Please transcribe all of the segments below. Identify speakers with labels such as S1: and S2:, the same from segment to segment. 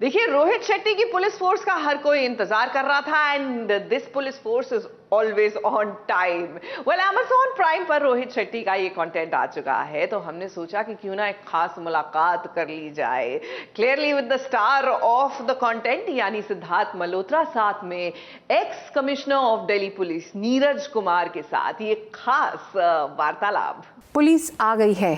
S1: देखिए, रोहित शेट्टी की police force का हर कोई इंतजार कर रहा था and this police force is always on time. Well, Amazon prime पर रोहित शेट्टी का ये कंटेंट आ चुका है, तो हमने सोचा कि क्यों ना एक खास मुलाकात कर ली जाए clearly with the star of the content यानी सिद्धार्थ मल्होत्रा, साथ में x commissioner of Delhi police Neeraj Kumar के साथ ये खास वार्तालाप।
S2: पुलिस आ गई है।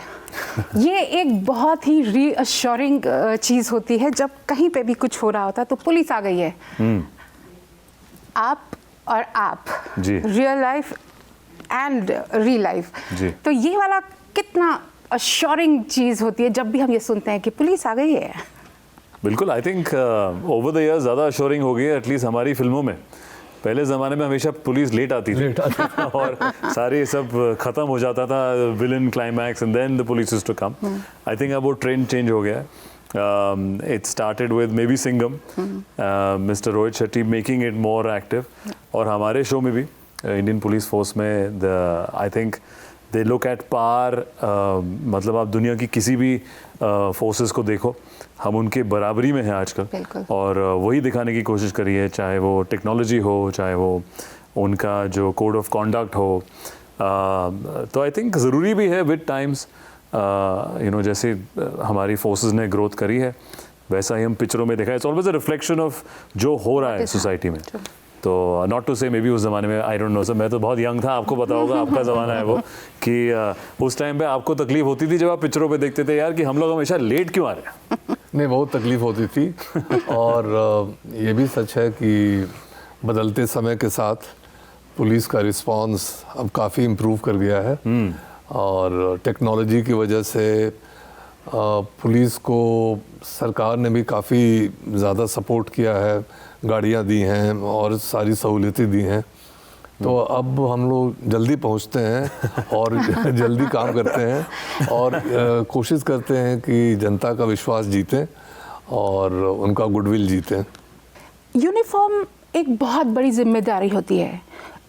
S2: ये एक बहुत ही रीअश्योरिंग चीज़ होती है जब कहीं पे भी कुछ हो रहा होता है तो पुलिस आ गई है। आप और आप, real life and re life, तो ये वाला कितना अश्योरिंग चीज़ होती है जब भी हम ये सुनते हैं कि पुलिस आ गई है।
S3: बिल्कुल, I think over the years ज़्यादा अश्योरिंग हो गई है, एटलीस्ट हमारी फिल्मों में। पहले ज़माने में हमेशा पुलिस लेट आती थी और सारे सब ख़त्म हो जाता था, villain climax and then the police is to come. I think अब वो ट्रेंड चेंज हो गया है। It started with maybe Singham, mister Rohit Shetty making it more active, और हमारे शो में भी इंडियन पुलिस फोर्स में I think they look at par. मतलब आप दुनिया की किसी भी फोर्सेस को देखो, हम उनके बराबरी में हैं आजकल, और वही दिखाने की कोशिश करी है, चाहे वो टेक्नोलॉजी हो, चाहे वो उनका जो कोड ऑफ कॉन्डक्ट हो। तो आई थिंक ज़रूरी भी है विद टाइम्स, यू नो, जैसे हमारी फोर्सेस ने ग्रोथ करी है वैसा ही हम पिक्चरों में देखा है। It's always a reflection of जो हो रहा है सोसाइटी में। तो नॉट टू से मे बी उस ज़माने में, आई डोंट नो सर, मैं तो बहुत यंग था, आपको पता होगा, आपका ज़माना है वो, कि उस टाइम पे आपको तकलीफ होती थी जब आप पिक्चरों पे देखते थे यार कि हम लोग हमेशा लेट क्यों आ रहे हैं।
S4: नहीं, बहुत तकलीफ होती थी। और ये भी सच है कि बदलते समय के साथ पुलिस का रिस्पांस अब काफ़ी इम्प्रूव कर गया है, और टेक्नोलॉजी की वजह से पुलिस को सरकार ने भी काफ़ी ज़्यादा सपोर्ट किया है, गाड़ियाँ दी हैं और सारी सहूलियतें दी हैं। तो अब हम लोग जल्दी पहुंचते हैं और जल्दी काम करते हैं, और कोशिश करते हैं कि जनता का विश्वास जीतें और उनका गुडविल जीतें।
S2: यूनिफॉर्म एक बहुत बड़ी जिम्मेदारी होती है,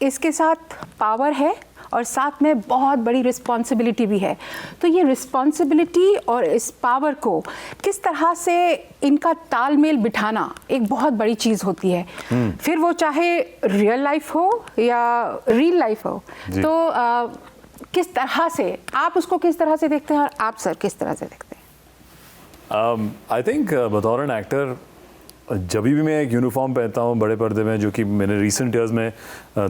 S2: इसके साथ पावर है और साथ में बहुत बड़ी रिस्पॉन्सिबिलिटी भी है। तो ये रिस्पॉन्सिबिलिटी और इस पावर को किस तरह से इनका तालमेल बिठाना एक बहुत बड़ी चीज़ होती है, फिर वो चाहे रियल लाइफ हो या रियल लाइफ हो। तो किस तरह से आप उसको किस तरह से देखते हैं, और आप सर किस तरह से देखते हैं?
S3: आई थिंक बतौर एन एक्टर, जब भी मैं एक यूनिफॉर्म पहनता हूँ बड़े पर्दे में, जो कि मैंने रिसेंट ईयर्स में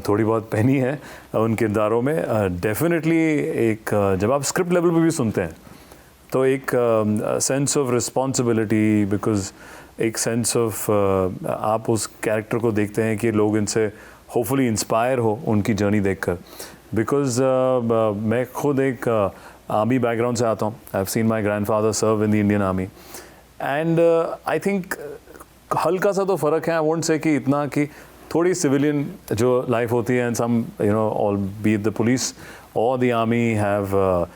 S3: थोड़ी बहुत पहनी है उन किरदारों में, डेफिनेटली एक जब आप स्क्रिप्ट लेवल पे भी सुनते हैं तो एक सेंस ऑफ रिस्पॉन्सिबिलिटी, बिकॉज एक सेंस ऑफ आप उस कैरेक्टर को देखते हैं कि लोग इनसे होपफुली इंस्पायर हो उनकी जर्नी देखकर। बिकॉज मैं खुद एक आर्मी बैकग्राउंड से आता हूँ। I have seen my grandfather serve in the Indian army, and I think हल्का सा तो फ़र्क है, आई वोंट से कि इतना कि थोड़ी सिविलियन जो लाइफ होती है, and some you know all be the police और the army have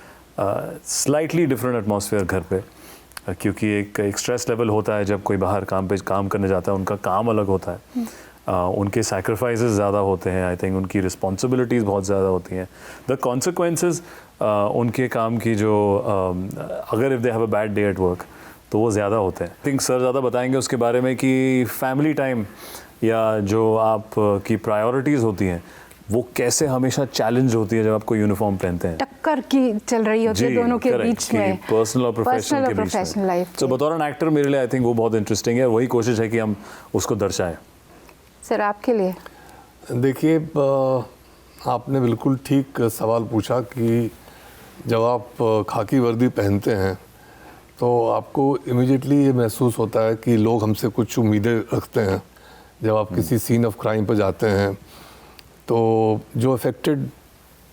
S3: slightly different atmosphere घर पे, क्योंकि एक स्ट्रेस लेवल होता है जब कोई बाहर काम करने जाता है, उनका काम अलग होता है, उनके सैक्रिफाइसेस ज़्यादा होते हैं, आई थिंक उनकी रिस्पॉन्सिबिलिटीज़ बहुत ज़्यादा होती हैं, द कॉन्सिक्वेंसेस उनके काम की जो अगर if they have a bad day at work तो वो ज़्यादा होते हैं। आई थिंक सर ज़्यादा बताएंगे उसके बारे में कि फैमिली टाइम या जो आप की प्रायोरिटीज़ होती हैं वो कैसे हमेशा चैलेंज होती है जब आप कोई यूनिफॉर्म पहनते हैं।
S2: टक्कर की चल रही होती है दोनों के बीच में,
S3: पर्सनल और प्रोफेशनल लाइफ। तो बतौर एन एक्टर मेरे लिए आई थिंक वो बहुत इंटरेस्टिंग है, वही कोशिश है कि हम उसको दर्शाएं।
S2: सर आपके लिए?
S4: देखिए, आपने बिल्कुल ठीक सवाल पूछा कि जब आप खाकी वर्दी पहनते हैं तो आपको इमीडिएटली ये महसूस होता है कि लोग हमसे कुछ उम्मीदें रखते हैं। जब आप किसी सीन ऑफ क्राइम पर जाते हैं तो जो अफेक्टेड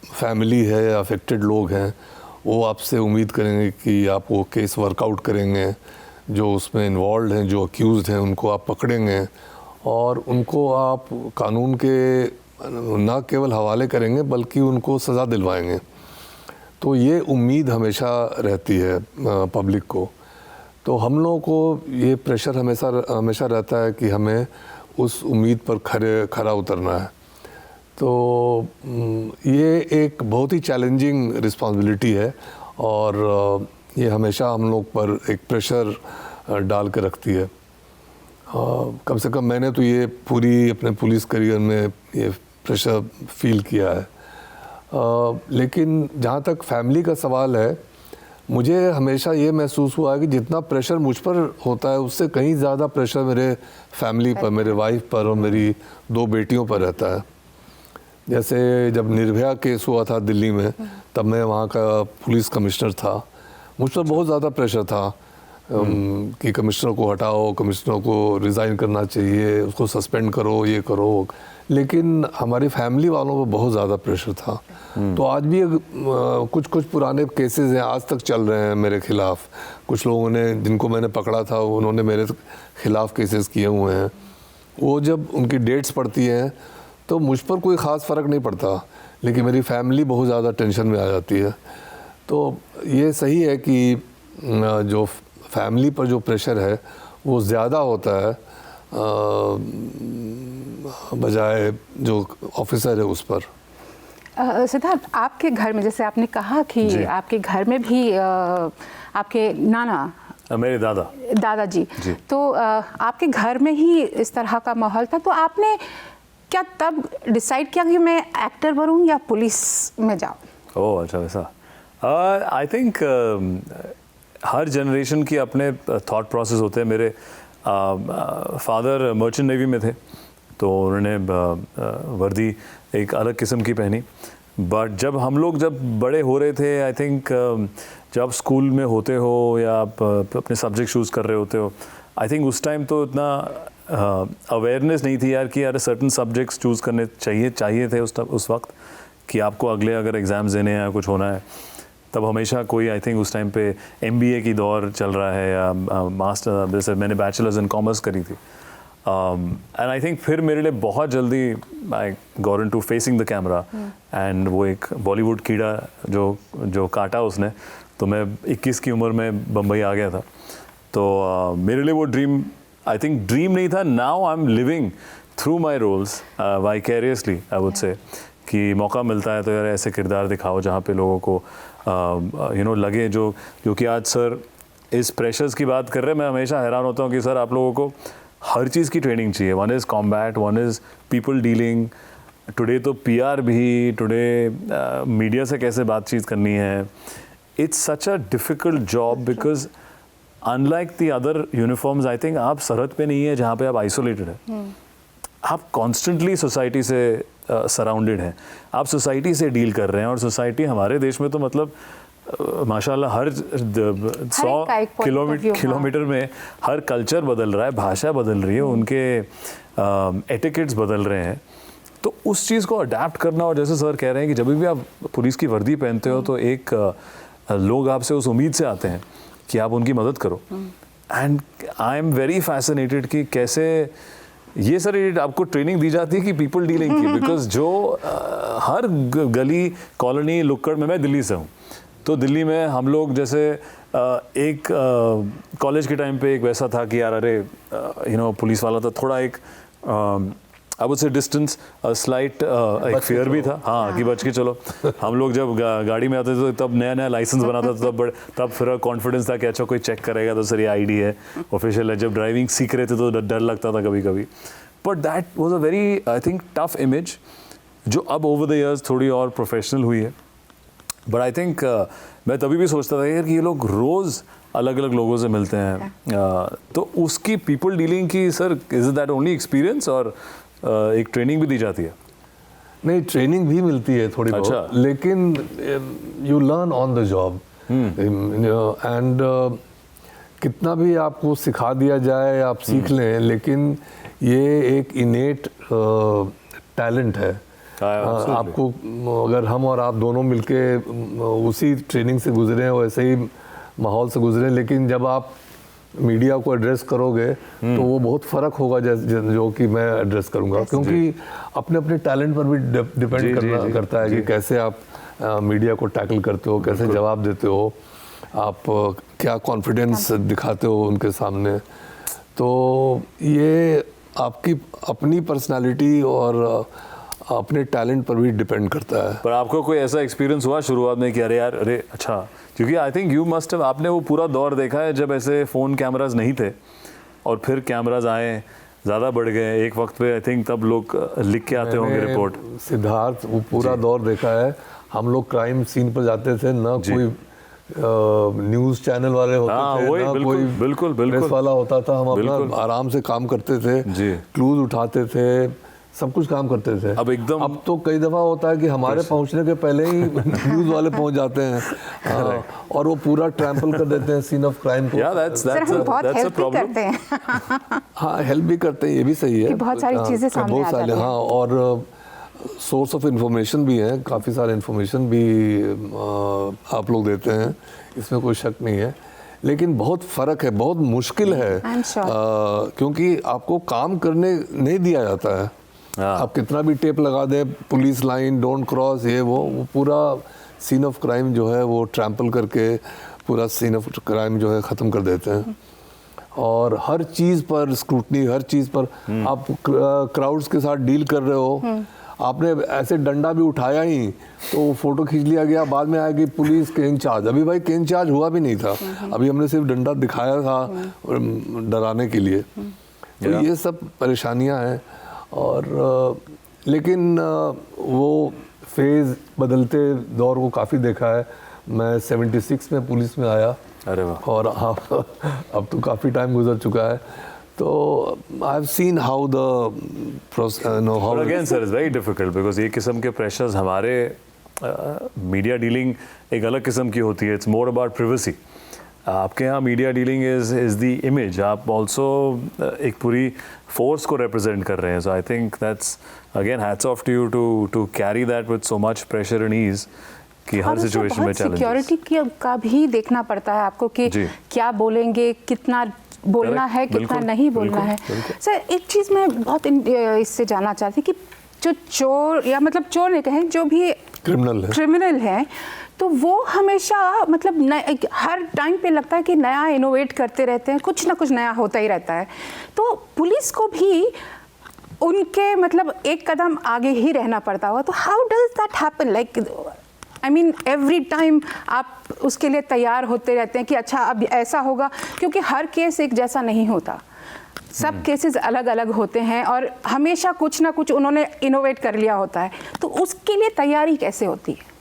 S4: फैमिली है या अफेक्टेड लोग हैं वो आपसे उम्मीद करेंगे कि आप वो केस वर्कआउट करेंगे, जो उसमें इन्वॉल्व हैं, जो अक्यूज़ड हैं, उनको आप पकड़ेंगे और उनको आप कानून के न केवल हवाले करेंगे बल्कि उनको सज़ा दिलवाएंगे। तो ये उम्मीद हमेशा रहती है पब्लिक को। तो हम लोगों को ये प्रेशर हमेशा रहता है कि हमें उस उम्मीद पर खरा उतरना है। तो ये एक बहुत ही चैलेंजिंग रिस्पॉन्सिबिलिटी है और ये हमेशा हम लोग पर एक प्रेशर डाल के रखती है। कम से कम मैंने तो ये पूरी अपने पुलिस करियर में ये प्रेशर फील किया है। लेकिन जहाँ तक फैमिली का सवाल है, मुझे हमेशा ये महसूस हुआ है कि जितना प्रेशर मुझ पर होता है उससे कहीं ज़्यादा प्रेशर मेरे फैमिली पर, मेरे वाइफ पर और मेरी 2 बेटियों पर रहता है। जैसे जब निर्भया केस हुआ था दिल्ली में, तब मैं वहाँ का पुलिस कमिश्नर था। मुझ पर बहुत ज़्यादा प्रेशर था कि कमिश्नर को हटाओ, कमिश्नर को रिज़ाइन करना चाहिए, उसको सस्पेंड करो, ये करो। लेकिन हमारी फैमिली वालों पर बहुत ज़्यादा प्रेशर था। तो आज भी कुछ पुराने केसेस हैं, आज तक चल रहे हैं मेरे खिलाफ। कुछ लोगों ने, जिनको मैंने पकड़ा था, उन्होंने मेरे खिलाफ केसेस किए हुए हैं। वो जब उनकी डेट्स पड़ती हैं तो मुझ पर कोई ख़ास फ़र्क नहीं पड़ता, लेकिन मेरी फैमिली बहुत ज़्यादा टेंशन में आ जाती है। तो ये सही है कि जो फैमिली पर जो प्रेशर है वो ज़्यादा होता है बजाय जो ऑफिसर है उस पर।
S2: सिद्धार्थ, आपके घर में, जैसे आपने कहा कि आपके घर में भी आपके नाना,
S3: मेरे
S2: दादाजी, तो आपके घर में ही इस तरह का माहौल था, तो आपने क्या तब डिसाइड किया कि मैं एक्टर बनूं या पुलिस में जाऊं?
S3: ओह अच्छा, वैसा। आई थिंक हर जनरेशन की अपने थॉट प्रोसेस होते हैं। मेरे फादर मर्चेंट नेवी में थे, तो उन्होंने वर्दी एक अलग किस्म की पहनी। बट जब हम लोग बड़े हो रहे थे, आई थिंक जब स्कूल में होते हो या आप अपने सब्जेक्ट चूज़ कर रहे होते हो, आई थिंक उस टाइम तो इतना अवेयरनेस नहीं थी यार कि यार सर्टन सब्जेक्ट्स चूज़ करने चाहिए थे उस वक्त, कि आपको अगले अगर एग्ज़ाम्स देने हैं या कुछ होना है। तब हमेशा कोई, आई थिंक उस टाइम पे MBA की दौर चल रहा है या मास्टर, जैसे मैंने बैचलर्स इन कॉमर्स करी थी। एंड आई थिंक फिर मेरे लिए बहुत जल्दी I got into facing the camera, and वो एक बॉलीवुड कीड़ा जो काटा उसने, तो मैं 21 की उम्र में बम्बई आ गया था। तो मेरे लिए वो ड्रीम, आई थिंक ड्रीम नहीं था, now I am living through my roles vicariously, I would say, कि मौका मिलता है तो यार ऐसे किरदार दिखाओ जहाँ पे लोगों को लगे, जो कि आज सर इस प्रेशर्स की बात कर रहे हैं। मैं हमेशा हैरान होता हूँ कि सर आप लोगों को हर चीज़ की ट्रेनिंग चाहिए। One is combat, one is people dealing, today तो PR भी, टुडे मीडिया से कैसे बातचीत करनी है। It's such a difficult job because unlike the other uniforms, I think आप सरहद पे नहीं है जहाँ पे आप आइसोलेटेड है। आप कॉन्स्टेंटली सोसाइटी से सराउंडेड हैं, आप सोसाइटी से डील कर रहे हैं, और सोसाइटी हमारे देश में तो मतलब माशाल्लाह हर 100 किलोमीटर में हर कल्चर बदल रहा है, भाषा बदल रही है, उनके एटिकेट्स बदल रहे हैं। तो उस चीज़ को अडेप्ट करना, और जैसे सर कह रहे हैं कि जब भी आप पुलिस की वर्दी पहनते हो तो एक लोग आपसे उस उम्मीद से आते हैं कि आप उनकी मदद करो। And I am very fascinated कि कैसे ये सर आपको ट्रेनिंग दी जाती है कि पीपल डीलिंग की, बिकॉज जो हर गली, कॉलोनी, लुक्कड़ में, मैं दिल्ली से हूँ, तो दिल्ली में हम लोग जैसे एक कॉलेज के टाइम पे एक वैसा था कि यार अरे पुलिस वाला था, थोड़ा एक आई वुड से डिस्टेंस, स्लाइट एक फियर भी था, हाँ, कि बच के चलो। हम लोग जब गाड़ी में आते थे तो तब नया लाइसेंस बना था, तो तब फिर कॉन्फिडेंस था कि अच्छा कोई चेक करेगा तो सर ये ID है, ऑफिशियल है। जब ड्राइविंग सीख रहे थे तो डर लगता था कभी कभी, but that was a very, I think, tough image, जो अब ओवर द ईयर्स थोड़ी और प्रोफेशनल हुई है। बट आई थिंक मैं तभी भी सोचता था यार कि ये लोग रोज़ अलग अलग लोगों से मिलते हैं, तो उसकी पीपल डीलिंग की sir, is that only experience, और एक ट्रेनिंग भी दी जाती है?
S4: नहीं, ट्रेनिंग भी मिलती है थोड़ी बहुत, लेकिन you learn on the job. And कितना भी आपको सिखा दिया जाए, आप सीख लें, लेकिन ये एक इनेट टैलेंट है। आपको, अगर हम और आप दोनों मिलके उसी ट्रेनिंग से गुजरे हैं, वैसे ही माहौल से गुजरे, लेकिन जब आप मीडिया को एड्रेस करोगे तो वो बहुत फ़र्क होगा जो कि मैं एड्रेस करूँगा, क्योंकि अपने अपने टैलेंट पर भी डिपेंड करता है कि कैसे आप मीडिया को टैकल करते हो, कैसे जवाब देते हो, आप क्या कॉन्फिडेंस दिखाते हो उनके सामने। तो ये आपकी अपनी पर्सनालिटी और अपने टैलेंट पर भी डिपेंड करता है।
S3: पर आपको कोई ऐसा एक्सपीरियंस हुआ शुरुआत में कि अरे यार, अरे अच्छा, क्योंकि I think you must have, आपने वो पूरा दौर देखा है जब ऐसे फ़ोन कैमरास नहीं थे, और फिर कैमराज आए, ज़्यादा बढ़ गए एक वक्त पे, आई थिंक तब लोग लिख के आते होंगे रिपोर्ट।
S4: सिद्धार्थ वो पूरा दौर देखा है, हम लोग क्राइम सीन पर जाते थे, ना कोई न्यूज़ चैनल वाले होते थे, ना कोई
S3: बिल्कुल
S4: प्रेस वाला होता था, हम अपना आराम से काम करते थे, क्लूज उठाते थे, सब कुछ काम करते थे। अब तो कई दफ़ा होता है कि हमारे पहुंचने के पहले ही न्यूज़ वाले पहुंच जाते हैं और वो पूरा ट्रैम्पल कर देते हैं सीन ऑफ क्राइम को।
S2: सर हम बहुत हेल्प भी करते हैं।
S4: हाँ, हेल्प भी करते हैं, ये भी सही है,
S2: बहुत सारी चीज़ें सामने आ जाती हैं।
S4: हाँ, और सोर्स ऑफ इंफॉर्मेशन भी है, काफ़ी सारे इंफॉर्मेशन भी आप लोग देते हैं, इसमें कोई शक नहीं है, लेकिन बहुत फ़र्क है, बहुत मुश्किल है, क्योंकि आपको काम करने नहीं दिया जाता है। आप कितना भी टेप लगा दे, पुलिस लाइन, डोंट क्रॉस, ये वो पूरा सीन ऑफ क्राइम जो है वो ट्रैम्पल करके पूरा सीन ऑफ क्राइम जो है ख़त्म कर देते हैं। और हर चीज़ पर स्क्रूटनी, हर चीज़ पर आप क्राउड्स के साथ डील कर रहे हो, आपने ऐसे डंडा भी उठाया ही तो फोटो खींच लिया गया, बाद में आएगी पुलिस के इंचार्ज। अभी भाई के इंचार्ज हुआ भी नहीं था, अभी हमने सिर्फ डंडा दिखाया था डराने के लिए। तो ये सब परेशानियां हैं, और लेकिन वो फेज़ बदलते दौर को काफ़ी देखा है। मैं 76 में पुलिस में आया,
S3: अरे वाह,
S4: और अब तो काफ़ी टाइम गुजर चुका है, तो आई have seen how the process, how
S3: again sir is very difficult because ये किस्म के प्रेशर्स हमारे मीडिया डीलिंग एक अलग किस्म की होती है, इट्स मोर अबाउट प्रिवेसी। आपके यहाँ media dealing is the image, आप ऑल्सो एक पूरी फोर्स को रिप्रेजेंट कर रहे हैं, so I think that's again hats off to you to carry that with so much pressure and ease कि हर सिचुएशन में चैलेंजेस।
S2: सिक्योरिटी का भी देखना पड़ता है आपको कि क्या बोलेंगे, कितना बोलना है, कितना नहीं बोलना है। सर एक चीज़ मैं बहुत इससे जानना चाहती कि जो चोर, या मतलब चोर नहीं कहें, जो भी क्रिमिनल है, तो वो हमेशा मतलब हर टाइम पे लगता है कि नया इनोवेट करते रहते हैं, कुछ ना कुछ नया होता ही रहता है। तो पुलिस को भी उनके मतलब एक कदम आगे ही रहना पड़ता होगा। तो how does that happen, like I mean every time आप उसके लिए तैयार होते रहते हैं कि अच्छा अब ऐसा होगा, क्योंकि हर केस एक जैसा नहीं होता, सब केसेस अलग अलग होते हैं और हमेशा कुछ ना कुछ उन्होंने इनोवेट कर लिया होता है। तो उसके लिए तैयारी कैसे होती है?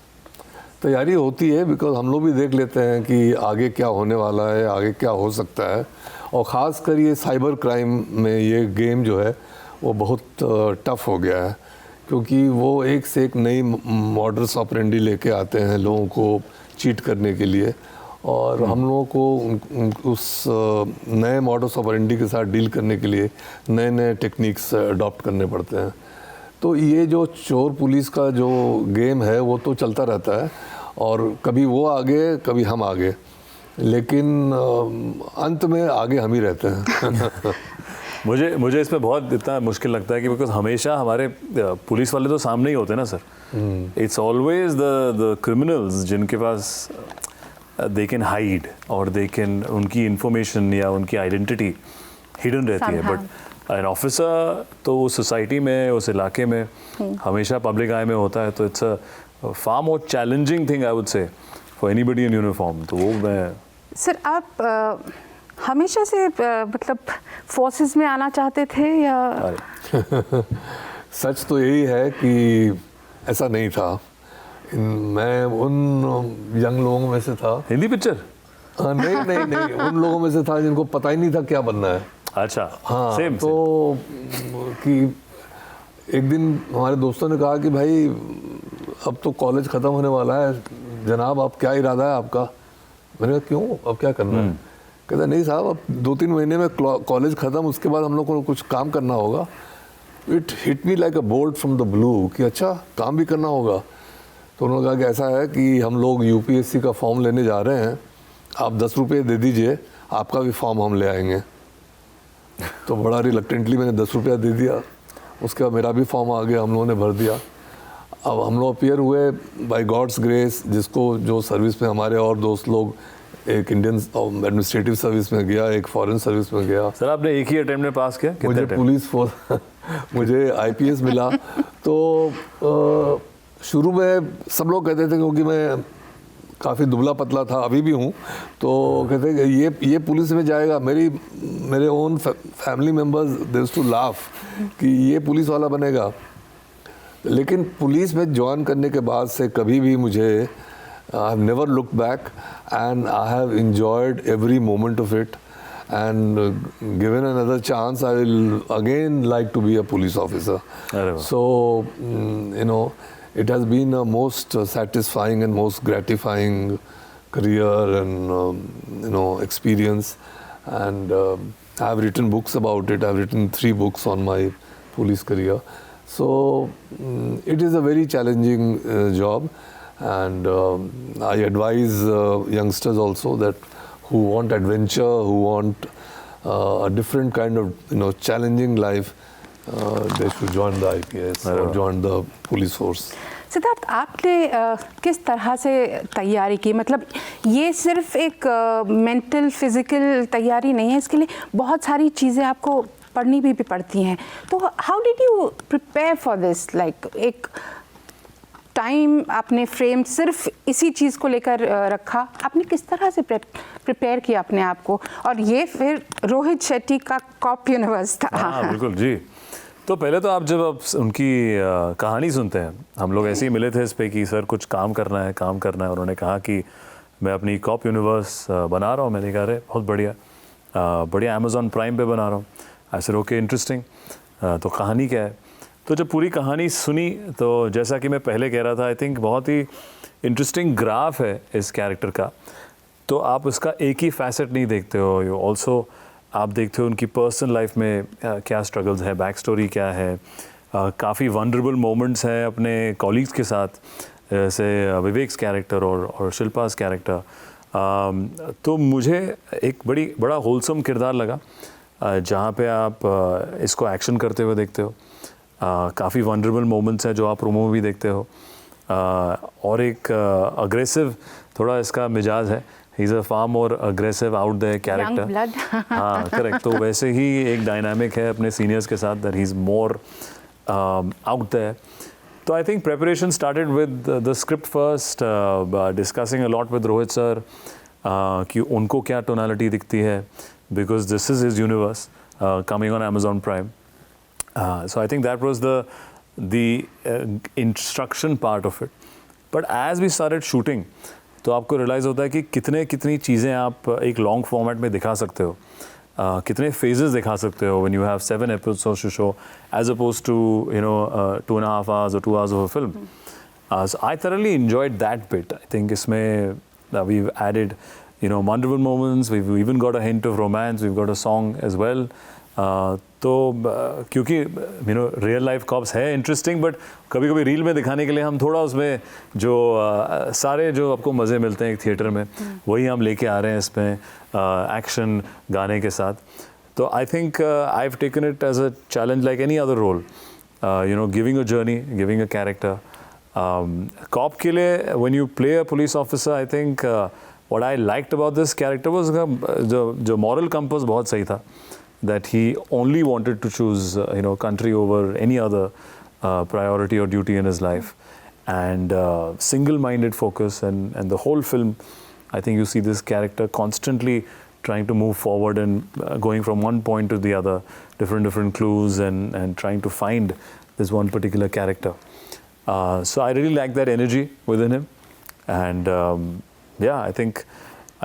S4: तैयारी होती है बिकॉज हम लोग भी देख लेते हैं कि आगे क्या होने वाला है, आगे क्या हो सकता है, और ख़ासकर ये साइबर क्राइम में ये गेम जो है वो बहुत टफ हो गया है, क्योंकि वो एक से एक नई मॉडल्स ऑपरेंडी लेके आते हैं लोगों को चीट करने के लिए, और हम लोगों को उस नए मॉडल्स ऑपरेंडी के साथ डील करने के लिए नए नए टेक्निक्स अडॉप्ट करने पड़ते हैं। तो ये जो चोर पुलिस का जो गेम है वो तो चलता रहता है, और कभी वो आगे कभी हम आगे, लेकिन अंत में आगे हम ही रहते हैं।
S3: मुझे इसमें बहुत इतना मुश्किल लगता है कि बिकॉज हमेशा हमारे पुलिस वाले तो सामने ही होते हैं ना sir, it's always the criminals जिनके पास दे कैन हाइड और दे कैन, उनकी इंफॉर्मेशन या उनकी आइडेंटिटी हिडन रहती है, बट एन ऑफिसर तो उस सोसाइटी में, उस इलाके में हमेशा पब्लिक आई में होता है, तो it's a far more challenging thing I would से फॉर एनीबडी इन यूनिफॉर्म। तो वो मैं
S2: सर आप हमेशा से मतलब फोर्सेस में आना चाहते थे या?
S4: सच तो यही है कि ऐसा नहीं था, मैं उन यंग लोगों में से था।
S3: हिंदी पिक्चर?
S4: नहीं, उन लोगों में से था जिनको पता ही नहीं था क्या बनना है।
S3: अच्छा,
S4: हाँ,
S3: सेम
S4: तो कि एक दिन हमारे दोस्तों ने कहा कि भाई अब तो कॉलेज ख़त्म होने वाला है जनाब, अब क्या इरादा है आपका? मैंने कहा क्यों, अब क्या करना है? कहता नहीं साहब, अब 2-3 महीने में कॉलेज ख़त्म, उसके बाद हम लोग को कुछ काम करना होगा। It hit me like a bolt from the blue कि अच्छा काम भी करना होगा। तो उन्होंने कहा कि ऐसा है कि हम लोग यूपीएससी का फॉर्म लेने जा रहे हैं, आप 10 रुपये दे दीजिए, आपका भी फॉर्म हम ले आएंगे। तो बड़ा रिलक्टेंटली मैंने 10 रुपया दे दिया, उसके बाद मेरा भी फॉर्म आ गया, हम लोगों ने भर दिया। अब हम लोग अपीयर हुए बाय गॉड्स ग्रेस, जिसको जो सर्विस में हमारे और दोस्त लोग, एक इंडियन एडमिनिस्ट्रेटिव सर्विस में गया, एक फॉरेन सर्विस में गया।
S3: सर आपने एक ही अटेम्प्ट में पास किया?
S4: मुझे पुलिस फोर्स मुझे आईपीएस मिला। तो शुरू में सब लोग कहते थे, क्योंकि मैं काफ़ी दुबला पतला था, अभी भी हूँ। तो कहते हैं कि ये पुलिस में जाएगा। मेरे own family members they used to laugh कि ये पुलिस वाला बनेगा। लेकिन पुलिस में ज्वाइन करने के बाद से कभी भी मुझे आई have never look back and I have enjoyed every moment of it, and given another chance I will again like to be a police officer. So you know, it has been a most satisfying and most gratifying career and you know, experience, and I have written books about it. I have written 3 books on my police career. So it is a very challenging job, and I advise youngsters also that who want adventure, who want a different kind of, you know, challenging life, they should join the IPS or join the police force.
S2: Siddharth, आपने किस तरह से तैयारी की? मतलब ये सिर्फ एक मेंटल फिजिकल तैयारी नहीं है, इसके लिए बहुत सारी चीज़ें आपको पढ़नी भी पड़ती हैं। तो how did you prepare for this? Like एक टाइम आपने फ्रेम सिर्फ इसी चीज़ को लेकर रखा, आपने किस तरह से प्रिपेयर किया अपने आप को? और ये फिर रोहित शेट्टी का कॉप यूनिवर्स था।
S3: हाँ बिल्कुल जी। तो पहले तो आप जब उनकी कहानी सुनते हैं, हम लोग ऐसे ही मिले थे इस पे कि सर कुछ काम करना है। उन्होंने कहा कि मैं अपनी कॉप यूनिवर्स बना रहा हूँ। मैंने कहा अरे बहुत बढ़िया अमेज़ॉन प्राइम पे बना रहा हूँ। ऐसे ओके इंटरेस्टिंग, तो कहानी क्या है? तो जब पूरी कहानी सुनी तो जैसा कि मैं पहले कह रहा था, आई थिंक बहुत ही इंटरेस्टिंग ग्राफ है इस कैरेक्टर का। तो आप उसका एक ही फैसेट नहीं देखते हो, यू ऑल्सो आप देखते हो उनकी पर्सनल लाइफ में क्या स्ट्रगल्स है, बैक स्टोरी क्या है। काफ़ी वनरेबल मोमेंट्स हैं अपने कॉलीग्स के साथ, जैसे विवेक्स कैरेक्टर और शिल्पास कैरेक्टर। तो मुझे एक बड़ा होलसम किरदार लगा, जहाँ पे आप इसको एक्शन करते हुए देखते हो। काफ़ी वनरेबल मोमेंट्स हैं जो आप प्रोमो में भी देखते हो, और एक अग्रेसिव थोड़ा इसका मिजाज है। He is a far more aggressive out their character. हाँ करेक्ट। तो वैसे ही एक डायनामिक है अपने सीनियर्स के साथ, that he is more out there. तो I think preparation started with the script first, discussing a lot with Rohit sir कि उनको क्या टोनालिटी दिखती है, because this is his universe coming on Amazon Prime. So I think that was the instruction part of it. But as we started shooting, तो आपको realise होता है कि कितनी चीज़ें आप एक लॉन्ग फॉर्मेट में दिखा सकते हो, कितने फेजेस दिखा सकते हो when you have 7 episodes to show as opposed to 2.5 hours or 2 hours of a film. So I thoroughly enjoyed that bit. I think इसमें we've added wonderful moments. We've even got a hint of romance. We've got a song as well. तो क्योंकि real life cops है interesting, but कभी कभी reel में दिखाने के लिए हम थोड़ा उसमें जो सारे जो आपको मज़े मिलते हैं एक थिएटर में, वही हम लेके आ रहे हैं इसमें एक्शन गाने के साथ। तो I think I have taken it as a challenge like any other role, giving a journey, giving a character. Cop के लिए when you play a police officer, I think what I liked about this character was जो moral compass बहुत सही था, that he only wanted to choose country over any other priority or duty in his life, and single-minded focus, and the whole film, I think you see this character constantly trying to move forward and going from one point to the other, different clues, and trying to find this one particular character. So I really like that energy within him, and yeah,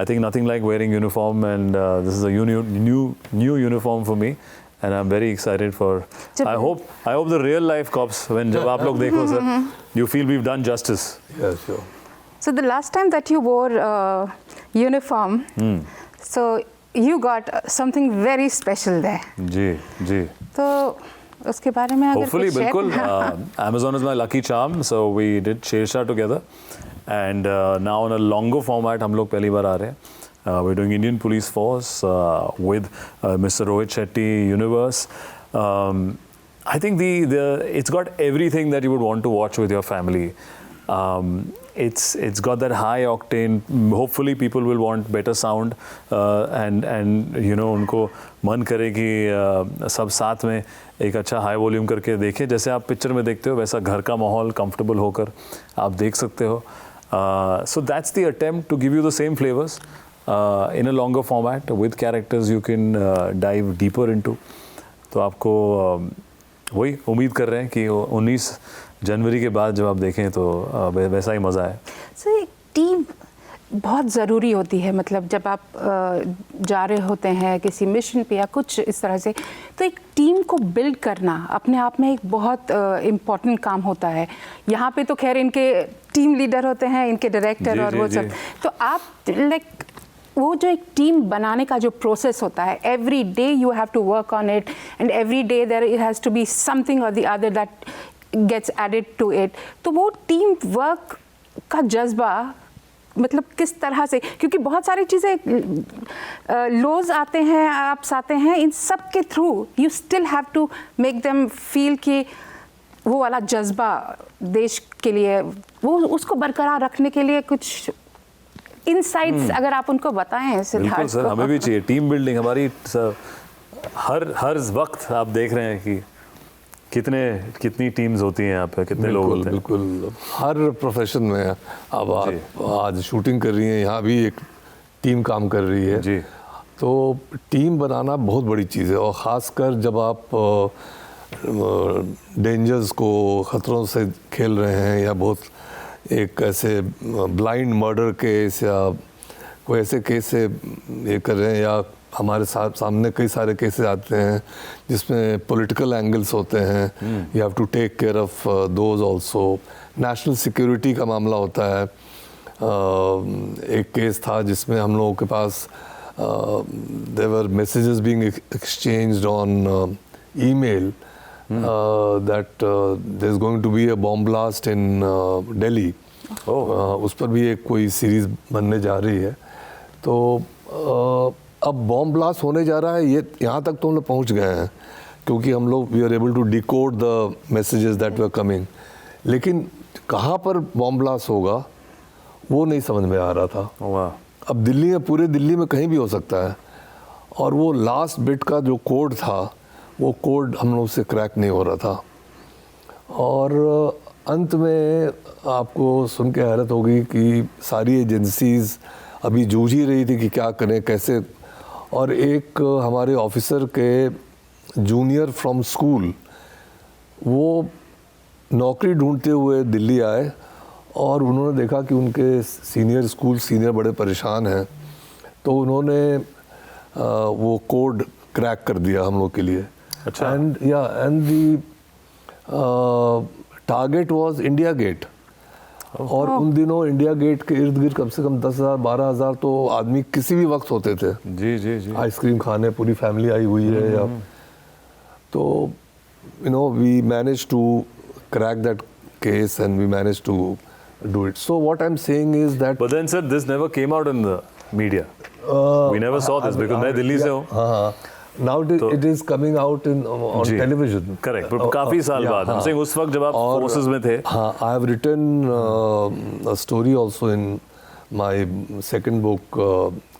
S3: I think nothing like wearing uniform, and this is a new uniform for me, and I'm very excited for. I hope the real life cops, when जब आप लोग देखो sir, you feel we've done justice.
S4: Yeah, sure.
S2: So the last time that you wore uniform, so you got something very special there.
S3: जी.
S2: तो उसके बारे में अगर
S3: Hopefully,
S2: कुछ
S3: बिल्कुल. Amazon is my lucky charm, so we did Shersha together. And now on a longer format, हम लोग पहली बार आ रहे हैं. We're doing Indian Police Force with Mr. Rohit Shetty universe. I think it's got everything that you would want to watch with your family. It's got that high octane. Hopefully, people will want better sound, and उनको मन करे कि सब साथ में एक अच्छा high volume करके देखें. जैसे आप पिक्चर में देखते हो वैसा घर का माहौल कंफर्टेबल होकर आप देख सकते हो. So that's the attempt to give you the same flavors in a longer format with characters you can dive deeper into. तो आपको वही उम्मीद कर रहे हैं कि 19 जनवरी के बाद जब आप देखें तो वैसा ही मज़ा है.
S2: सर एक टीम बहुत ज़रूरी होती है, मतलब जब आप जा रहे होते हैं किसी मिशन पे या कुछ इस तरह से, तो एक टीम को बिल्ड करना अपने आप में एक बहुत इम्पॉर्टेंट काम होता है. यहाँ पे तो खैर इनके टीम लीडर होते हैं, इनके डायरेक्टर और वो सब, तो आप लाइक वो जो एक टीम बनाने का जो प्रोसेस होता है, every day you have to work on it and every day there it has to be something और the other that gets added to it. तो वो टीम वर्क का जज्बा मतलब किस तरह से, क्योंकि बहुत सारी चीज़ें लोज आते हैं, अप्स आते हैं, इन सब के through you still have to make them feel कि वो वाला जज्बा देश के लिए, वो उसको बरकरार रखने के लिए कुछ इनसाइट्स अगर आप उनको बताएं.
S3: बिल्कुल सर, हमें भी चाहिए टीम बिल्डिंग. हमारी हर वक्त आप देख रहे हैं कि कितनी टीम्स होती हैं यहाँ पे, कितने लोग होते हैं.
S4: बिल्कुल हर प्रोफेशन में. अब आप आज शूटिंग कर रही हैं, यहाँ भी एक टीम काम कर रही है
S3: जी.
S4: तो टीम बनाना बहुत बड़ी चीज़ है, और ख़ासकर जब आप डेंजर्स को, ख़तरों से खेल रहे हैं, या बहुत एक ऐसे ब्लाइंड मर्डर केस या कोई ऐसे केस से ये कर रहे हैं, या हमारे सामने कई सारे केसेस आते हैं जिसमें पॉलिटिकल एंगल्स होते हैं. You have to take care of those also. National security का मामला होता है. एक केस था जिसमें हम लोगों के पास there were messages being exchanged on email that there is going to be a bomb blast in Delhi. उस पर भी एक कोई सीरीज बनने जा रही है. तो अब बॉम्ब ब्लास्ट होने जा रहा है, ये यहाँ तक तो हम लोग पहुँच गए हैं, क्योंकि हम लोग we are able to decode the messages that were coming. लेकिन कहाँ पर बॉम्ब ब्लास्ट होगा वो नहीं समझ में आ रहा था. अब दिल्ली में, पूरे दिल्ली में कहीं भी हो सकता है, और वो लास्ट बिट का जो कोड था, वो कोड हम लोग से क्रैक नहीं हो रहा था. और अंत में आपको सुन के हैरत होगी कि सारी एजेंसीज़ अभी जूझ ही रही थी कि क्या करें, कैसे. और एक हमारे ऑफिसर के जूनियर फ्रॉम स्कूल, वो नौकरी ढूंढते हुए दिल्ली आए, और उन्होंने देखा कि उनके सीनियर बड़े परेशान हैं, तो उन्होंने वो कोड क्रैक कर दिया हम लोग के लिए.
S3: अच्छा.
S4: And the target was India Gate. और उन दिनों इंडिया गेट के इर्द गिर्द कम से कम 10,000 12,000 तो आदमी किसी भी वक्त होते थे.
S3: जी जी जी.
S4: आइसक्रीम खाने पूरी फैमिली आई हुई है. या तो we manage to crack that case and we manage to do it. So what I am saying is that,
S3: but then sir this never came out in the media. We never saw this because मैं दिल्ली से हूँ.
S4: हाँ, now it is coming out on television.
S3: Correct. But काफी साल बाद. हम saying उस वक्त जब आप forces में थे.
S4: हाँ, I have written a story also in my second book,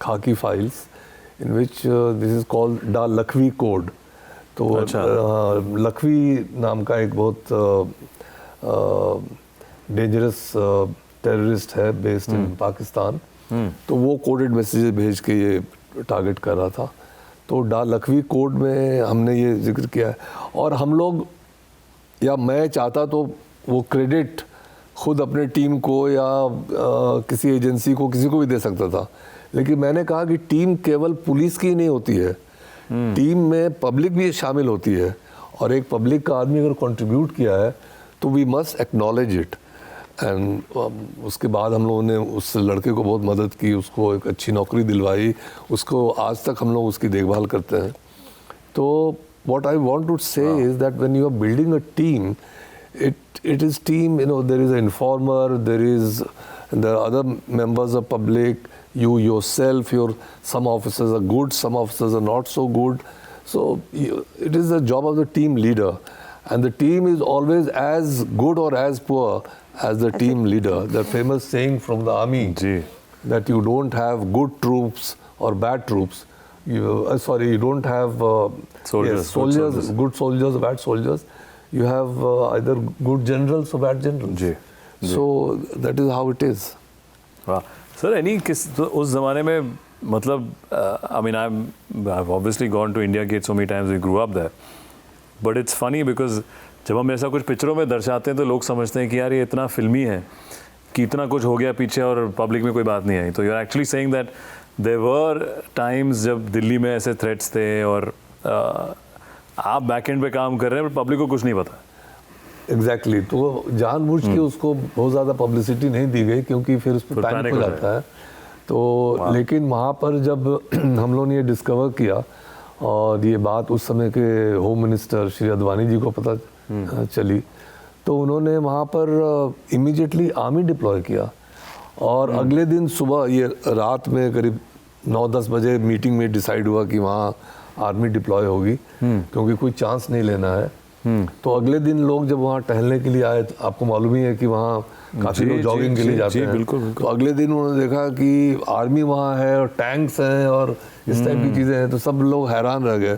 S4: Khaki Files, in which this is called Da Lakhvi Code. तो लखवी नाम का एक बहुत डेंजरस टेररिस्ट है बेस्ड इन पाकिस्तान. तो वो कोडेड मैसेजेस भेज के ये टारगेट कर रहा था. तो डा लखवी कोड में हमने ये जिक्र किया है. और हम लोग, या मैं चाहता तो वो क्रेडिट खुद अपने टीम को या किसी एजेंसी को, किसी को भी दे सकता था. लेकिन मैंने कहा कि टीम केवल पुलिस की नहीं होती है, टीम में पब्लिक भी शामिल होती है. और एक पब्लिक का आदमी अगर कंट्रीब्यूट किया है तो we must acknowledge it. And उसके बाद हम लोगों ने उस लड़के को बहुत मदद की, उसको एक अच्छी नौकरी दिलवाई, उसको आज तक हम लोग उसकी देखभाल करते हैं. तो what I want to say is that when you are building a team, it is team, there is an informer, there are other members of public, you yourself, some officers are good, some officers are not so good. So it is the job of the team leader, and the team is always as good or as poor as the team leader. The famous saying from the army that you don't have good troops or bad troops. You don't have soldiers, good soldiers or bad soldiers. You have either good generals or bad generals. So that is how it is.
S3: वाह sir, एनी किस तो उस ज़माने में मतलब I mean I have obviously gone to India Gate so many times, we grew up there, but it's funny because जब हम ऐसा कुछ पिक्चरों में दर्शाते हैं तो लोग समझते हैं कि यार ये इतना फिल्मी है कि इतना कुछ हो गया पीछे और पब्लिक में कोई बात नहीं आई। तो you are actually saying that there were times जब दिल्ली में ऐसे थ्रेट्स थे और आप बैक एंड पे काम कर रहे हैं, पब्लिक को कुछ नहीं पता।
S4: एग्जैक्टली तो जानबूझ के उसको बहुत ज़्यादा पब्लिसिटी नहीं दी गई क्योंकि फिर उस पर पैनिक हो जाता है। तो लेकिन वहाँ पर जब हम लोगों ने ये डिस्कवर किया और ये बात उस समय के होम मिनिस्टर श्री अडवाणी जी को पता चली, तो उन्होंने वहाँ पर इमीडिएटली आर्मी डिप्लॉय किया और अगले दिन सुबह, ये रात में करीब 9-10 बजे मीटिंग में डिसाइड हुआ कि वहाँ आर्मी डिप्लॉय होगी क्योंकि कोई चांस नहीं लेना है। तो अगले दिन लोग जब वहाँ टहलने के लिए आए, तो आपको मालूम ही है कि वहाँ काफ़ी लोग जॉगिंग के लिए जाते हैं।
S3: बिल्कुल।
S4: तो अगले दिन उन्होंने देखा कि आर्मी वहाँ है और टैंक्स हैं और इस टाइप की चीज़ें हैं, तो सब लोग हैरान रह गए।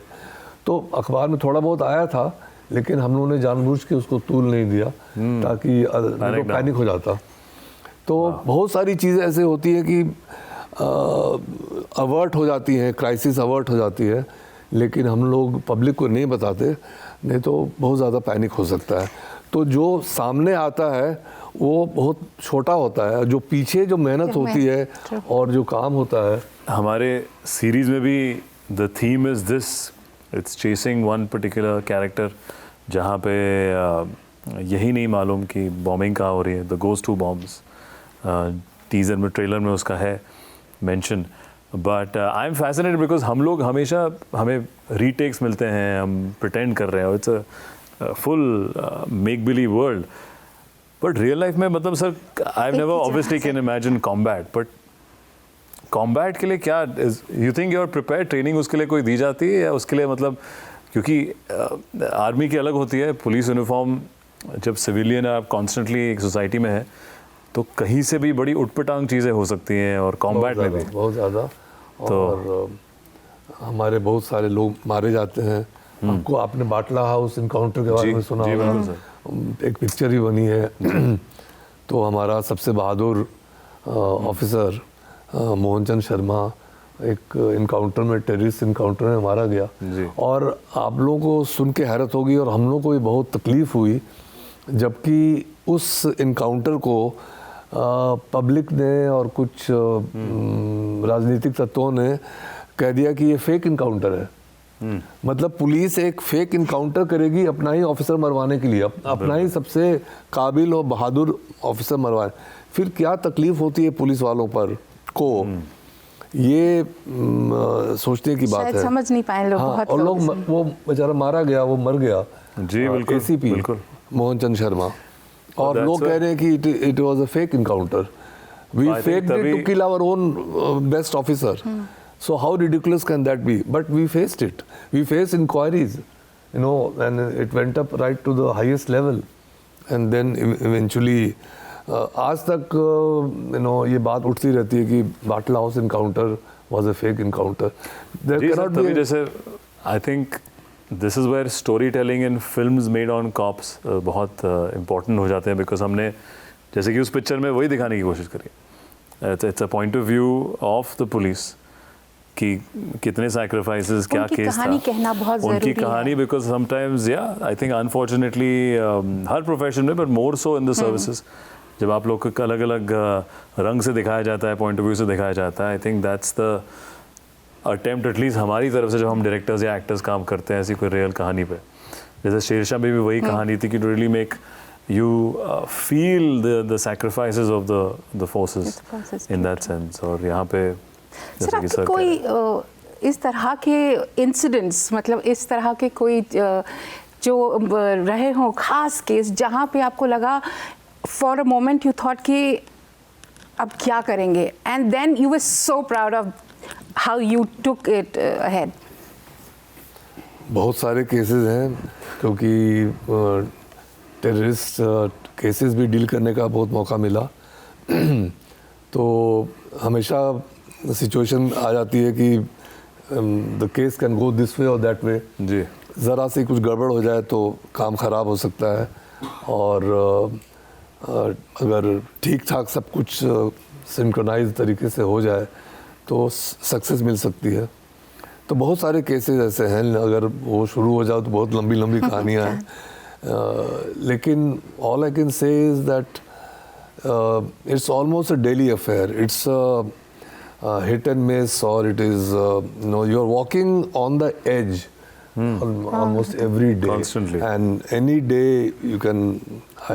S4: तो अखबार में थोड़ा बहुत आया था, लेकिन हम लोगों ने जानबूझ के उसको तूल नहीं दिया ताकि पैनिक हो जाता। तो बहुत सारी चीज़ें ऐसे होती हैं कि अवर्ट हो जाती हैं, क्राइसिस अवर्ट हो जाती है, लेकिन हम लोग पब्लिक को नहीं बताते, नहीं तो बहुत ज़्यादा पैनिक हो सकता है। तो जो सामने आता है वो बहुत छोटा होता है, जो पीछे जो मेहनत होती है और जो काम होता है।
S3: हमारे सीरीज़ में भी the theme is this, it's chasing one particular character, जहाँ पे यही नहीं मालूम कि बॉम्बिंग कहाँ हो रही है, the goes to bombs. Teaser में, ट्रेलर में उसका है mention. But I am fascinated because हम लोग हमेशा, हमें रीटेक्स मिलते हैं, हम प्रिटेंड कर रहे हैं, it's a full make believe world. But real life में मतलब sir, I have never obviously can imagine combat, but combat के लिए क्या you think you are prepare, training उसके लिए कोई दी जाती है या उसके लिए मतलब, क्योंकि आर्मी की अलग होती है, पुलिस यूनिफॉर्म, जब सिविलियन आप कॉन्स्टेंटली एक सोसाइटी में है तो कहीं से भी बड़ी उटपटांग चीज़ें हो सकती हैं, और कॉम्बैट में भी
S4: बहुत ज़्यादा। और हमारे बहुत सारे लोग मारे जाते हैं। आपको, आपने बाटला हाउस इनकाउंटर के बारे में सुना होगा, एक पिक्चर ही बनी है। तो हमारा सबसे बहादुर ऑफिसर मोहनचंद शर्मा एक इनकाउंटर में, टेररिस्ट इनकाउंटर में मारा गया। और आप लोगों को सुन के हैरत होगी और हम लोगों को भी बहुत तकलीफ़ हुई, जबकि उस इनकाउंटर को पब्लिक ने और कुछ राजनीतिक तत्वों ने कह दिया कि ये फेक इनकाउंटर है। मतलब पुलिस एक फेक इनकाउंटर करेगी अपना ही ऑफिसर मरवाने के लिए, अपना ही सबसे काबिल और बहादुर ऑफिसर मरवाए। फिर क्या तकलीफ होती है पुलिस वालों पर को, ये सोचने की बात है।
S2: समझ नहीं पाए लोग।
S4: हाँ, और लोग, वो बेचारा मारा गया, वो मर गया।
S3: जी बिल्कुल,
S4: एसीपी मोहनचंद शर्मा, और लोग कह रहे हैं कि it was a fake encounter, we faked it to kill our own best officer. So how ridiculous can that be? But we faced it. We faced inquiries, you know, and it went up right to the highest level. And then eventually, आज तक you know ये बात उठती रहती है कि Batla house encounter was a fake encounter. There cannot be.
S3: जैसे I think this is where storytelling in films made on cops बहुत important हो जाते हैं, because हमने जैसे कि उस पिक्चर में वही दिखाने की कोशिश करी। It's a point of view of the police कि कितने सैक्रिफाइसेस, क्या केस था,
S2: कहानी कहना बहुत ज़रूरी है।
S3: उनकी कहानी, because sometimes I think unfortunately हर प्रोफेशन में, but more so in the services, जब आप लोग को अलग अलग रंग से दिखाया जाता है, पॉइंट ऑफ व्यू से दिखाया जाता है, I think that's the attempt at least हमारी तरफ से, जब हम डायरेक्टर्स या एक्टर्स काम करते हैं ऐसी कोई रियल कहानी पे। जैसे शेरशाह में भी वही कहानी थी कि to really make you feel the sacrifices of the forces in that sense। और यहाँ पे
S2: सर, आपके कोई इस तरह के इंसिडेंट्स, मतलब इस तरह के कोई जो रहे हों खास केस, जहाँ पे आपको लगा for a moment you thought कि अब क्या करेंगे, and then you were so proud of how you took it ahead?
S4: बहुत सारे केसेस हैं, क्योंकि टेररिस्ट केसेस भी डील करने का बहुत मौका मिला। तो हमेशा सिचुएशन आ जाती है कि the case can go this way और दैट वे।
S3: जी,
S4: ज़रा सी कुछ गड़बड़ हो जाए तो काम ख़राब हो सकता है, और अगर ठीक ठाक सब कुछ सिंक्रोनाइज तरीके से हो जाए तो सक्सेस मिल सकती है। तो बहुत सारे केसेस ऐसे हैं, अगर वो शुरू हो जाओ तो बहुत लंबी लंबी कहानियाँ हैं, लेकिन all I can say is that it's almost a daily affair. It's a hit and miss, or it is you're walking on the edge almost every day.
S3: Constantly.
S4: And any day you can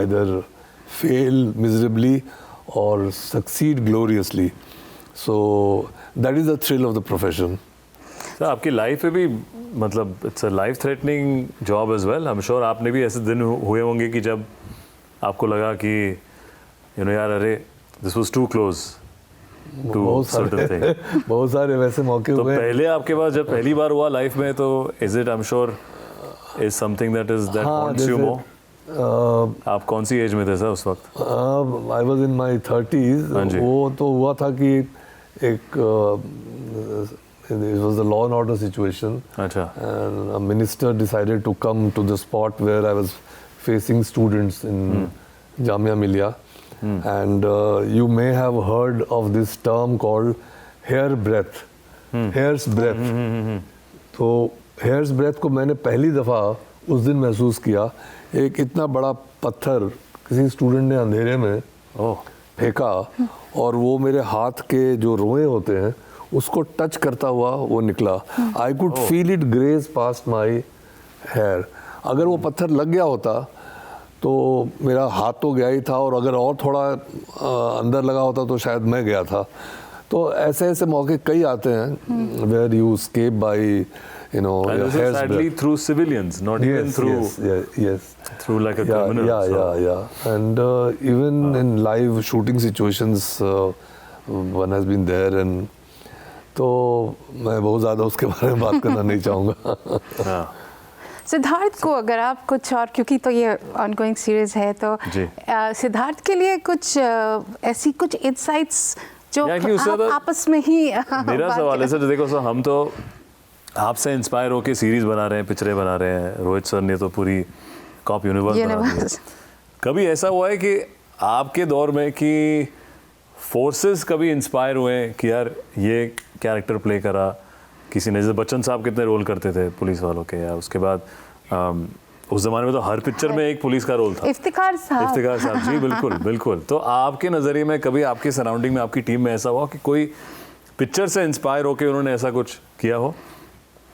S4: either fail miserably or succeed gloriously. So that is the thrill of the profession.
S3: Sir आपकी life में भी मतलब it's a life threatening job as well. I am sure आपने भी ऐसे दिन हुए होंगे कि जब आपको लगा कि यार अरे this was too close to certain thing.
S4: बहुत सारे वैसे मौके
S3: तो
S4: हुए।
S3: पहले आपके पास जब पहली बार हुआ लाइफ में तो is it I am sure is something that haunts you more. आप कौन सी एज में थे सर उस वक्त?
S4: I was in my 30s। वो तो हुआ था कि एक it was a law and order situation.
S3: अच्छा।
S4: And a minister decided to come to the spot where I was facing students in Jamia Millia. And you may have heard of this term called hair breadth. Hair's breadth. तो hair's breadth को मैंने पहली दफ़ा उस दिन महसूस किया। एक इतना बड़ा पत्थर किसी स्टूडेंट ने अंधेरे में फेंका और वो मेरे हाथ के जो रोए होते हैं उसको टच करता हुआ वो निकला। I could feel it graze past my hair. अगर वो पत्थर लग गया होता तो मेरा हाथ तो गया ही था, और अगर और थोड़ा अंदर लगा होता तो शायद मैं गया था। तो ऐसे ऐसे मौके कई आते हैं where you escape by
S3: sadly through civilians, not even through like a criminal.
S4: Yeah. And even in live shooting situations, one has been there, and तो मैं बहुत ज़्यादा उसके बारे में बात करना नहीं चाहूँगा।
S2: सिद्धार्थ को अगर आप कुछ और, क्योंकि तो ये ऑनगोइंग सीरीज है, तो सिद्धार्थ के लिए कुछ ऐसी कुछ इनसाइट्स जो आप आपस में ही
S3: मेरा सवाल है सर, देखो सर हम तो आपसे इंस्पायर होके सीरीज बना रहे हैं, पिक्चरें बना रहे हैं, रोहित सर ने तो पूरी कॉप यूनिवर्स बना दी। कभी ऐसा हुआ है कि आपके दौर में कि फोर्सेस कभी इंस्पायर हुए हैं कि यार ये कैरेक्टर प्ले करा किसी ने? जैसे बच्चन साहब कितने रोल करते थे पुलिस वालों के, या उसके बाद उस ज़माने में तो हर पिक्चर में एक पुलिस का रोल था।
S2: इफ्तिकार साहब
S3: जी, बिल्कुल। तो आपके नज़रिए में कभी आपके सराउंडिंग में, आपकी टीम में ऐसा हुआ कि कोई पिक्चर से इंस्पायर होके उन्होंने ऐसा कुछ किया हो?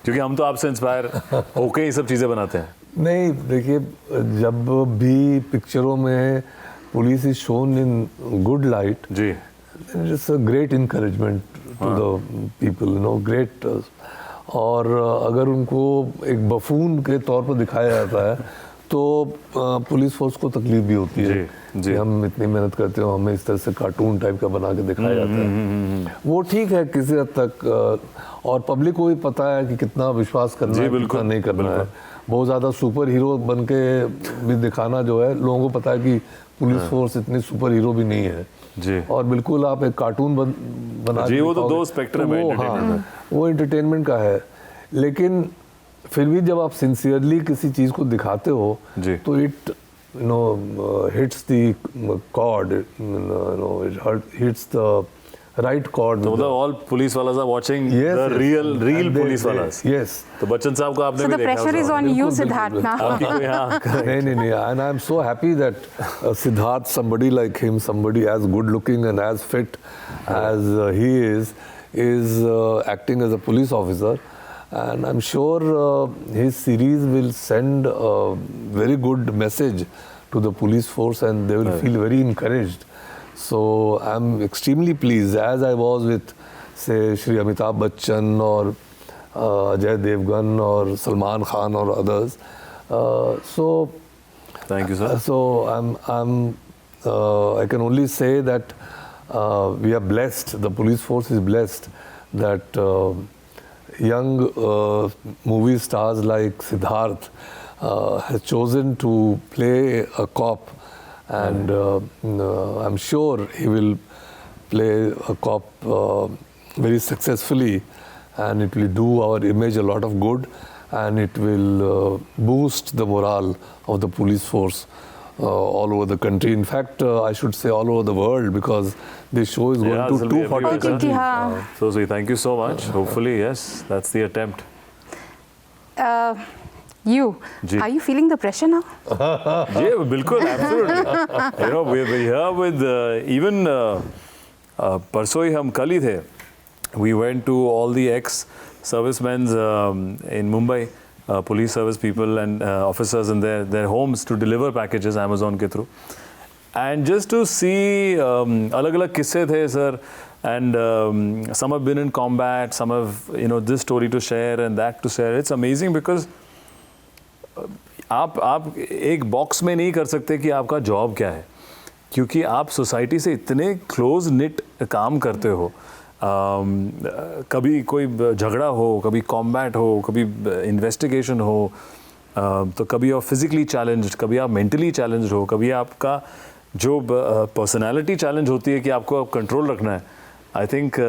S3: क्योंकि हम तो आपसे इंस्पायर होके ये सब चीज़ें बनाते हैं।
S4: नहीं, देखिए, जब भी पिक्चरों में police is shown in good light,
S3: जी,
S4: it's a great encouragement to the people, great. और अगर उनको एक बफून के तौर पर दिखाया जाता है तो पुलिस फोर्स को तकलीफ भी होती है कि हम इतनी मेहनत करते हो, हमें इस तरह से कार्टून टाइप का बना के दिखाया जाता है। वो ठीक है किसी हद तक, और पब्लिक को भी पता है कि कितना विश्वास करना है, कितना नहीं करना है। बहुत ज़्यादा सुपर हीरो बन के भी दिखाना जो है, लोगों को पता है कि पुलिस फोर्स इतनी सुपर हीरो भी नहीं है
S3: जी।
S4: और बिल्कुल आप एक कार्टून बना
S3: जी, वो तो दो स्पेक्ट्रम है,
S4: वो एंटरटेनमेंट का है। लेकिन फिर भी जब आप सिंसियरली किसी चीज़ को दिखाते हो तो it hits the chord, it hits the right chord.
S3: So all police walas are watching the real police walas.
S4: Yes.
S3: तो बच्चन साहब को आपने भी देखा होगा।
S2: So the pressure is on you, Siddharth, now.
S4: नहीं. And I'm so happy that Siddharth, somebody like him, somebody as good looking and as fit as he is acting as a police officer. And I'm sure his series will send a very good message to the police force, and they will feel very encouraged. So I'm extremely pleased, as I was with, say, Shri Amitabh Bachchan or Ajay Devgan or Salman Khan or others. So
S3: thank you, sir.
S4: So I can only say that we are blessed. The police force is blessed that young movie stars like Siddharth has chosen to play a cop. And I'm sure he will play a cop very successfully, and it will do our image a lot of good, and it will boost the morale of the police force all over the country. In fact, I should say all over the world, because this show is going to 240 countries.
S2: हाँ.
S3: So sweet. Thank you so much. Hopefully, yes, that's the attempt.
S2: You,
S3: ji.
S2: are you feeling the pressure now?
S3: Yeah, bilkul, absolutely. You know, we're here with even परसों ही हम कल ही थे. We went to all the ex-servicemen in Mumbai, police service people and officers in their homes to deliver packages Amazon के through. And just to see अलग-अलग किस्से थे sir, and some have been in combat, some have, you know, this story to share and that to share. It's amazing because आप एक box में नहीं कर सकते कि आपका जॉब क्या है, क्योंकि आप सोसाइटी से इतने क्लोज निट काम करते हो. कभी कोई झगड़ा हो, कभी कॉम्बैट हो, कभी इन्वेस्टिगेशन हो, तो कभी आप फिजिकली चैलेंज्ड, कभी आप मेंटली चैलेंज्ड हो, कभी आपका जो पर्सनालिटी चैलेंज होती है कि आपको कंट्रोल रखना है. I think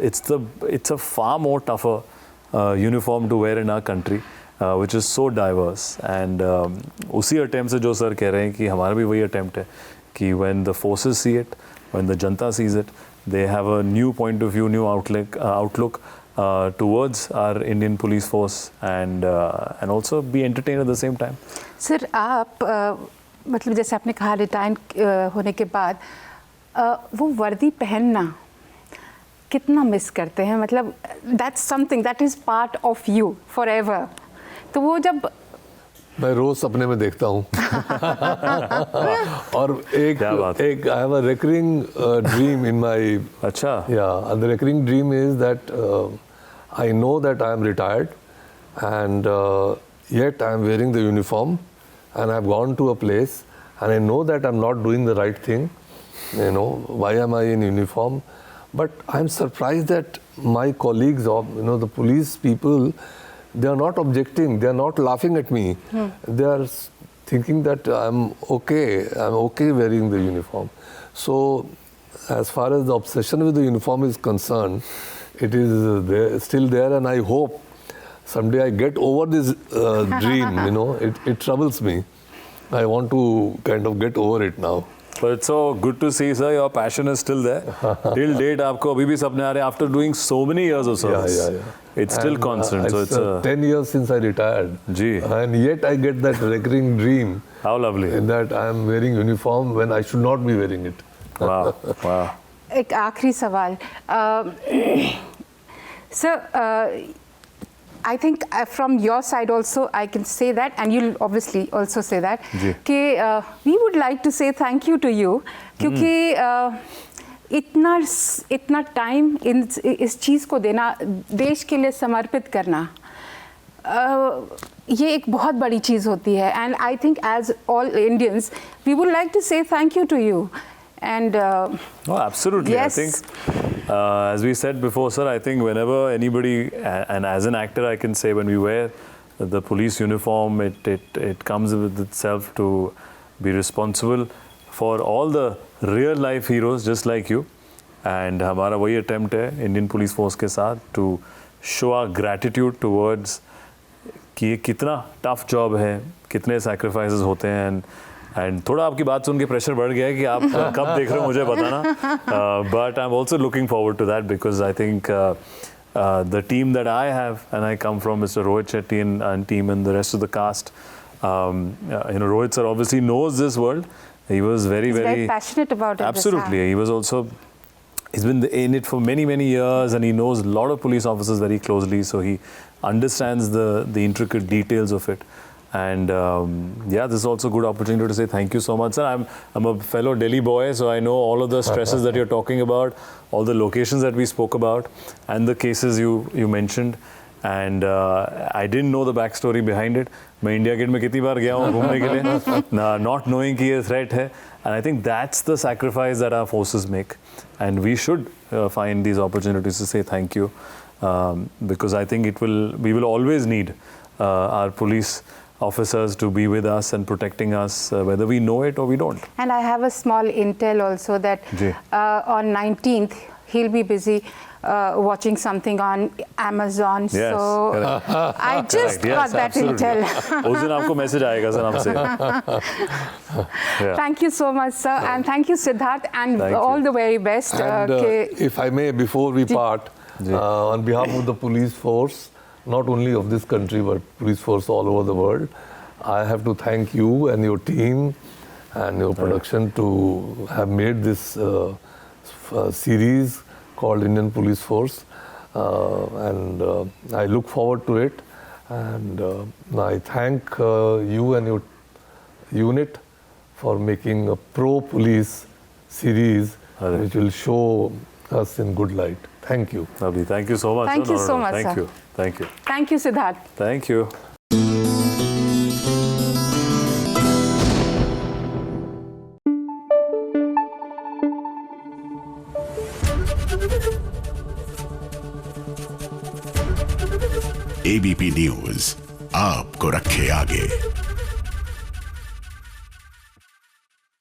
S3: it's a far more tougher uniform to wear in our country, which is so diverse. And उसी अटेम्प्ट से जो सर कह रहे हैं कि हमारा भी वही अटेम्प्ट है कि when the forces see it, when the Janata sees it, they have a new point of view, new outlook towards our Indian police force, and also be entertained at the same time.
S2: Sir आप मतलब जैसे आपने कहा retire होने के बाद वो वर्दी पहनना कितना मिस करते हैं, मतलब that's something that is part of you forever. तो वो जब
S4: मैं रोज सपने में देखता हूँ और एक I have a recurring dream in my
S3: अच्छा
S4: yeah, the recurring dream is that I know that I am retired, and yet I am wearing the uniform, and I have gone to a place and I know that I am not doing the right thing. You know, why am I in uniform? But I am surprised that my colleagues, the police people, they are not objecting, they are not laughing at me. They are thinking that I'm okay wearing the uniform. So as far as the obsession with the uniform is concerned, it is still there, and I hope someday I get over this dream. It troubles me. I want to kind of get over it now.
S3: But it's so good to see, sir, your passion is still there. Till date, आपको अभी भी सपने आ रहे हैं after doing so many years of service. Yeah. It's still constant. So it's
S4: 10 years since I retired.
S3: Gee.
S4: And yet I get that recurring dream.
S3: How lovely.
S4: That I am wearing uniform when I should not be wearing it.
S3: Wow. Wow.
S2: एक आखिरी सवाल sir, I think from your side also I can say that, and you'll obviously also say that, कि we would like to say thank you to you, क्योंकि इतना time इस चीज़ को देना, देश के लिए समर्पित करना, ये एक बहुत बड़ी चीज़ होती है. And I think as all Indians we would like to say thank you to you. And
S3: oh, absolutely. Yes. I think as we said before, sir, I think whenever anybody, and as an actor I can say, when we wear the police uniform, it comes with itself to be responsible for all the real life heroes just like you. And हमारा वही attempt है Indian Police Force के साथ to show our gratitude towards कि ये कितना tough job है, कितने sacrifices होते हैं. And थोड़ा आपकी बात सुन के प्रेशर बढ़ गया है कि आप कब देख रहे हो मुझे बताना. But I'm also looking forward to that, because I think the team that I have, and I come from Mr. Rohit Shetty and team and the rest of the cast, Rohit sir obviously knows this world. He was very
S2: passionate about it.
S3: Absolutely. He was also, he's been in it for many years, and he knows a lot of police officers very closely, so he understands the intricate details of it. And this is also a good opportunity to say thank you so much, sir. I'm a fellow Delhi boy, so I know all of the stresses that you're talking about, all the locations that we spoke about, and the cases you mentioned. And I didn't know the backstory behind it. मैं India gate में कितनी बार गया हूँ घूमने के लिए, not knowing कि ये threat है. And I think that's the sacrifice that our forces make, and we should find these opportunities to say thank you, because I think we will always need our police officers to be with us and protecting us, whether we know it or we don't.
S2: And I have a small intel also that on 19th he'll be busy watching something on Amazon.
S3: Yes,
S2: So
S3: correct.
S2: I just
S3: Correct,
S2: got
S3: yes,
S2: that
S3: absolutely.
S2: intel.
S3: उस दिन आपको message आएगा sir हमसे. Yeah.
S2: Thank you so much, sir, and thank you, Siddharth, and
S3: Thank
S2: all
S3: you.
S2: the very best.
S4: And if I may, before we part, on behalf of the police force, not only of this country but police force all over the world, I have to thank you and your team and your production to have made this series called Indian Police Force, and I look forward to it, and I thank you and your unit for making a pro-police series which will show us in good light. Thank you.
S3: Abhi, thank you so much.
S2: Thank
S3: sir.
S2: you so much,
S3: Thank
S2: sir.
S3: you. Thank you.
S2: Thank you, Siddharth.
S3: Thank you.
S5: ABP news आपको रखे आगे।